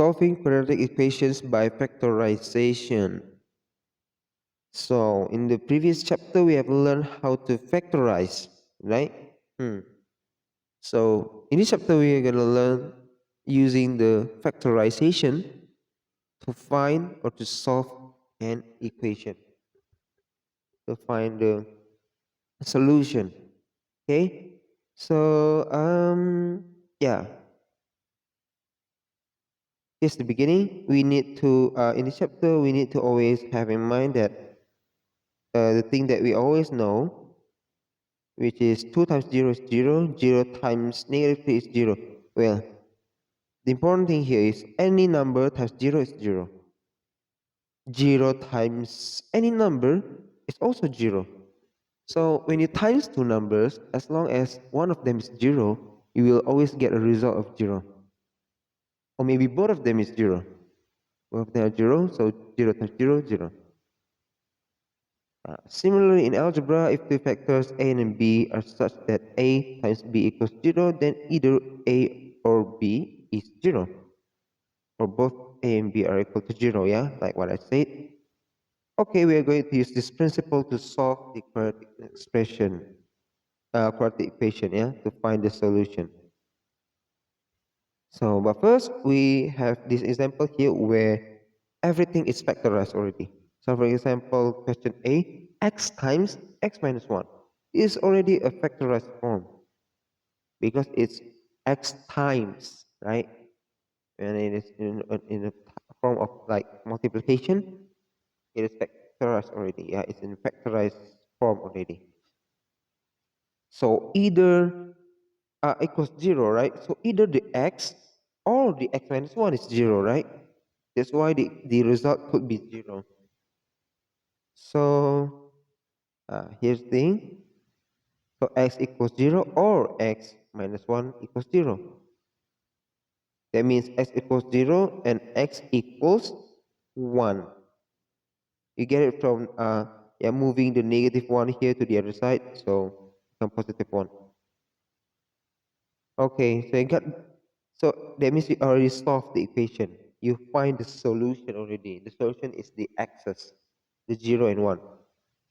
Solving quadratic equations by factorization. So in the previous chapter, we have learned how to factorize, right? So in this chapter, we are going to learn using the factorization to find or to solve an equation, to find the solution. Okay. So yeah, here's the beginning. We need to in this chapter we need to always have in mind that the thing that we always know, which is 2 times 0 is 0, 0 times negative 3 is 0. Well, the important thing here is any number times 0 is 0. 0 times any number is also 0. So when you times two numbers, as long as one of them is 0, you will always get a result of 0. Or maybe both of them is 0. Both of them are 0, so 0 times 0, 0. Similarly, in algebra, if two factors a and b are such that a times b equals 0, then either a or b is 0. Or both a and b are equal to 0, yeah, like what I said. Okay, we are going to use this principle to solve the quadratic expression, quadratic equation, yeah, to find the solution. So, but first, we have this example here where everything is factorized already. So, for example, question A, x times x minus 1 is already a factorized form because it's x times, right? And it is in a form of like multiplication, it is factorized already. Yeah, it's in factorized form already. So either equals 0, right? So either the x or the x minus 1 is 0, right? That's why the result could be 0. So here's the thing. So x equals 0 or x minus 1 equals 0. That means x equals 0 and x equals 1. You get it from yeah, moving the negative 1 here to the other side. So become positive 1. Okay, so you got, so that means you already solved the equation. You find the solution already. The solution is the x's, the 0 and 1.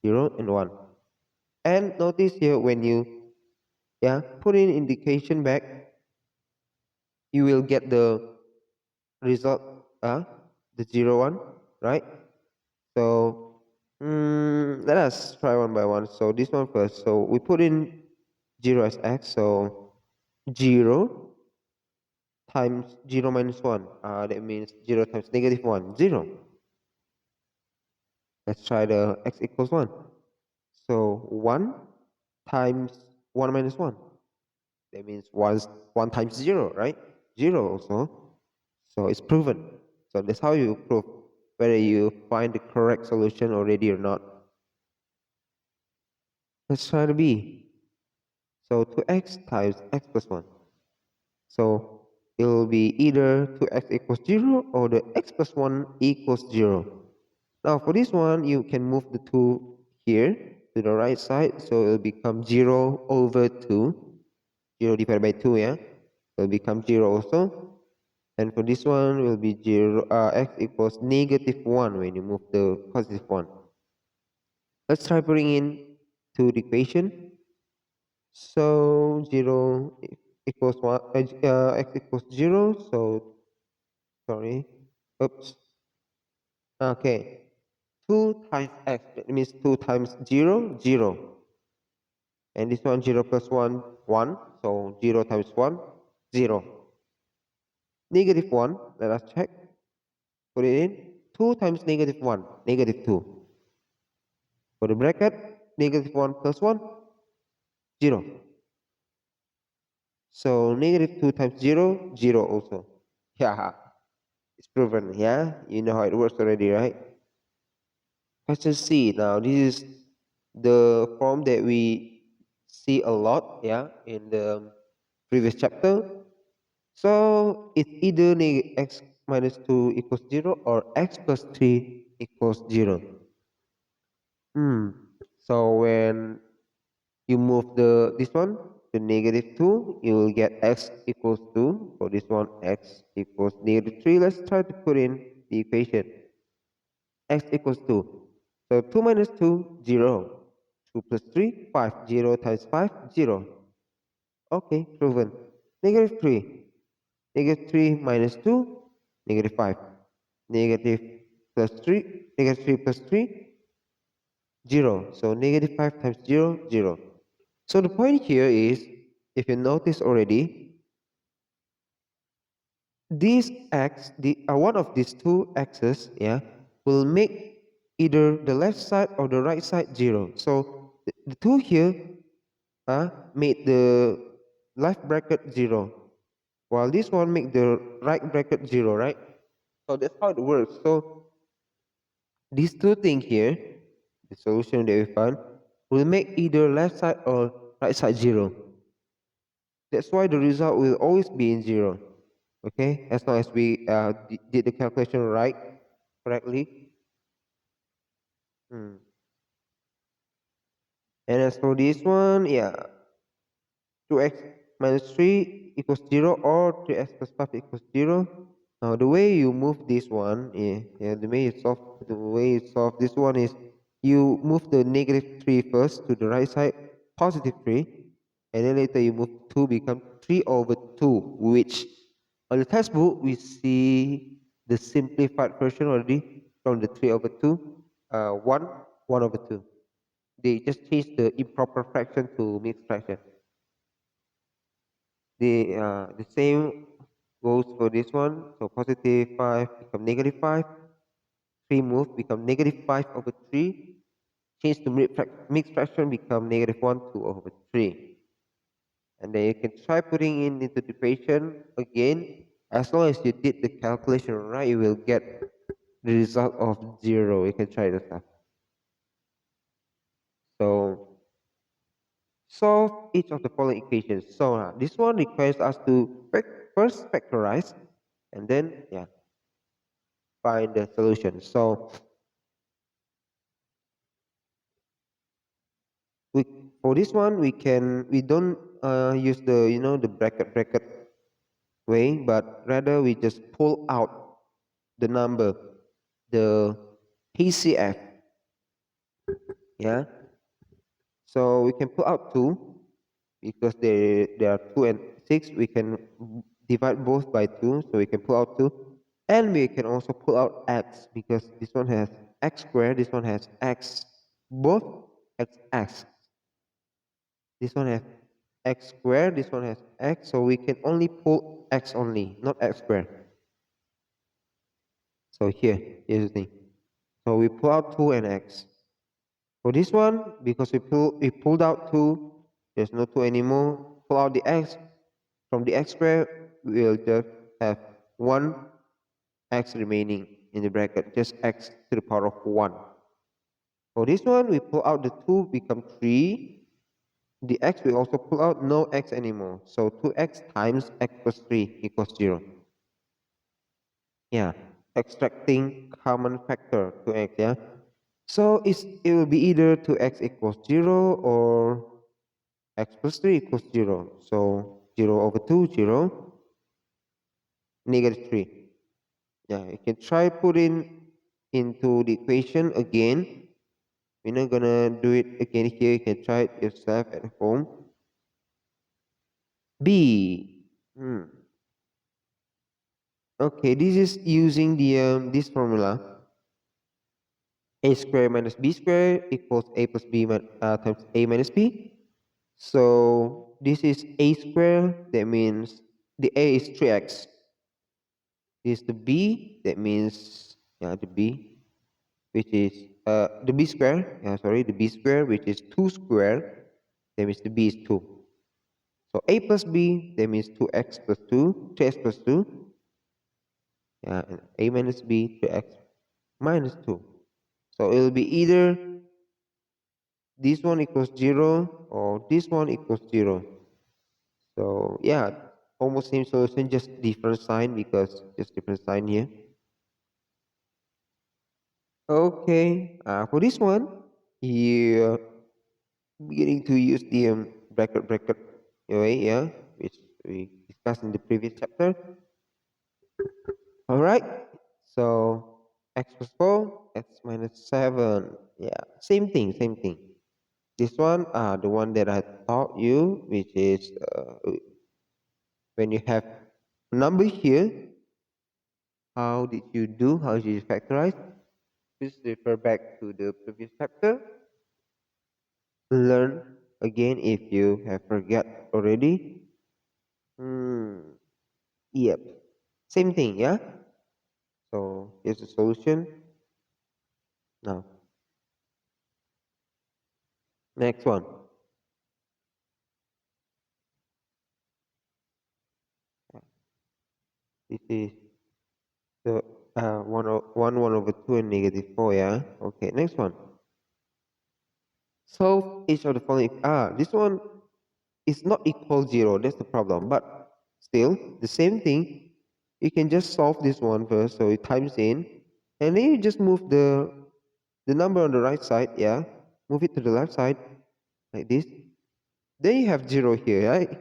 0 and 1. And notice here when you put in indication back, you will get the result, the 0 1, right? So let us try one by one. So this one first. So we put in 0 as x, so 0 times 0 minus 1. That means 0 times negative 1, 0. Let's try the x equals 1. So 1 times 1 minus 1. That means 1 times 0, right? 0 also. So it's proven. So that's how you prove whether you find the correct solution already or not. Let's try the b. So 2x times x plus 1. So it will be either 2x equals 0 or the x plus 1 equals 0. Now for this one, you can move the 2 here to the right side. So it will become 0 over 2. 0 divided by 2, yeah? It will become 0 also. And for this one, will be 0, x equals negative 1 when you move the positive 1. Let's try putting in to the equation. So 0 equals 1, x equals 0. So, sorry. Oops. Okay. 2 times x, that means 2 times 0, 0. And this one, 0 plus 1, 1. So 0 times 1, 0. Negative 1, let us check. Put it in. 2 times negative 1, negative 2. For the bracket, negative 1 plus 1, 0. So negative 2 times 0, 0 also. Yeah, it's proven. Yeah, you know how it works already, right? Question C. Now, this is the form that we see a lot, yeah, in the previous chapter. So it's either x minus 2 equals 0 or x plus 3 equals 0. So when you move the this one to negative 2, you will get x equals to For this one, x equals negative 3. Let's try to put in the equation. X equals 2. So 2 minus 2, 0. 2 plus 3, 5. 0 times 5, 0. Okay, proven. Negative 3. Negative 3 minus 2, negative 5. Negative plus 3, negative 3 plus 3, 0. So negative 5 times 0, 0. So the point here is, if you notice already, this x, one of these two x's, yeah, will make either the left side or the right side 0. So the two here made the left bracket 0, while this one make the right bracket 0, right? So that's how it works. So these two things here, the solution that we found, will make either left side or right side 0. That's why the result will always be in 0. Okay, as long as we did the calculation correctly. Hmm. And as for this one, yeah, 2x minus 3 equals 0 or 3x plus 5 equals 0. Now the way you move this one, the way you solve this one is you move the negative 3 first to the right side, positive 3, and then later you move 2 become 3 over 2, which on the textbook we see the simplified version already from the 3 over 2, 1 over 2. They just change the improper fraction to mixed fraction. The same goes for this one. So positive 5 become negative 5. 3 move become negative 5 over 3. Change to mixed fraction become negative 1, 2 over 3. And then you can try putting in into the equation again. As long as you did the calculation right, you will get the result of 0. You can try this out. So solve each of the following equations. So this one requires us to first factorize and then find the solution. So we, for this one we don't use the bracket way, but rather we just pull out the number, the PCF. Yeah. So we can pull out 2 because there are 2 and 6. We can divide both by 2, so we can pull out 2. And we can also pull out x because this one has x squared, this one has x, both x. This one has x squared, this one has x, so we can only pull x only, not x squared. So here's the thing. So we pull out 2 and x. For this one, because we pulled out 2, there's no 2 anymore. Pull out the x. From the x squared, we'll just have 1 x remaining in the bracket, just x to the power of 1. For this one, we pull out the 2, become 3. The x we also pull out, no x anymore. So 2x times x plus 3 equals 0. Yeah, extracting common factor to x, yeah. So it will be either 2x equals 0 or x plus 3 equals 0. So 0 over 2, 0, negative 3. Yeah, you can try putting into the equation again. We're not gonna do it again here. You can try it yourself at home. B. Okay, this is using the this formula. A squared minus b squared equals a plus b times a minus b. So this is a squared. That means the a is 3x. This is the b. That means the b, which is the b square. The b square, which is 2 squared. That means the b is 2. So a plus b, that means 2x plus 2, 3x plus 2. And a minus b, 3x minus 2. So it will be either this one equals 0 or this one equals 0. So yeah, almost same solution, just different sign because just different sign here. Okay, for this one, you beginning to use the bracket way, which we discussed in the previous chapter. All right. So x plus 4, x minus 7. Yeah, same thing, same thing. This one, the one that I taught you, which is when you have a number here, how did you do? How did you factorize? Please refer back to the previous chapter. Learn again if you have forgot already. Yep. Same thing, yeah? So here's the solution. Now, next one. This is the 1 over 2 and negative 4, yeah? Okay, next one. Solve each of the following. This one is not equal 0. That's the problem. But still, the same thing. You can just solve this one first. So it times in. And then you just move the number on the right side, yeah? Move it to the left side, like this. Then you have 0 here, right?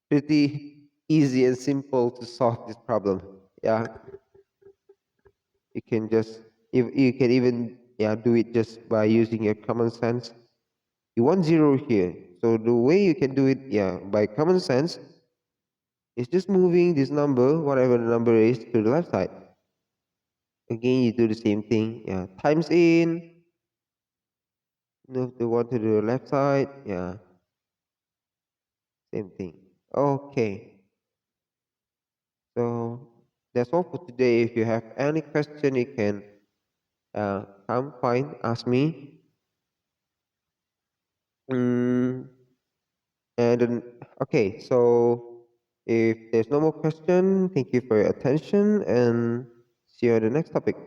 Pretty easy and simple to solve this problem. Yeah, you can just if you can even do it just by using your common sense. You want 0 here, so the way you can do it, by common sense, is just moving this number, whatever the number is, to the left side. Again, you do the same thing. Yeah, times in, move the one to the left side. Yeah, same thing. Okay, so that's all for today. If you have any question, you can come fine, ask me. Mm, and then, okay, so if there's no more question, thank you for your attention and see you on the next topic.